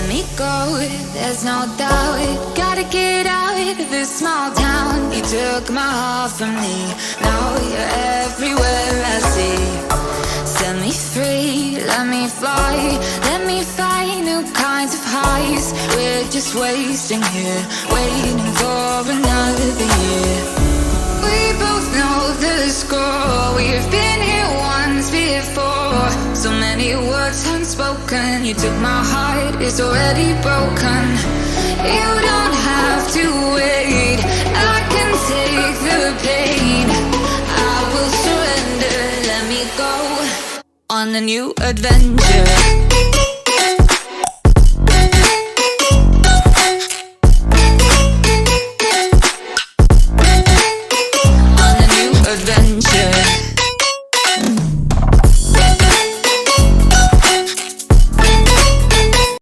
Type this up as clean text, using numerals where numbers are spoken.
me go, there's no doubt. Gotta get out of this small town. You took my heart from me, now you're everywhere I see. Set me free, let me fly, let me find new kinds of highs. We're just wasting here, waiting for another year. We both know the score, we've been here once before. So many words unspoken, you took my heart, it's already broken. You don't have to wait, I can take the pain. I will surrender, let me go on a new adventure.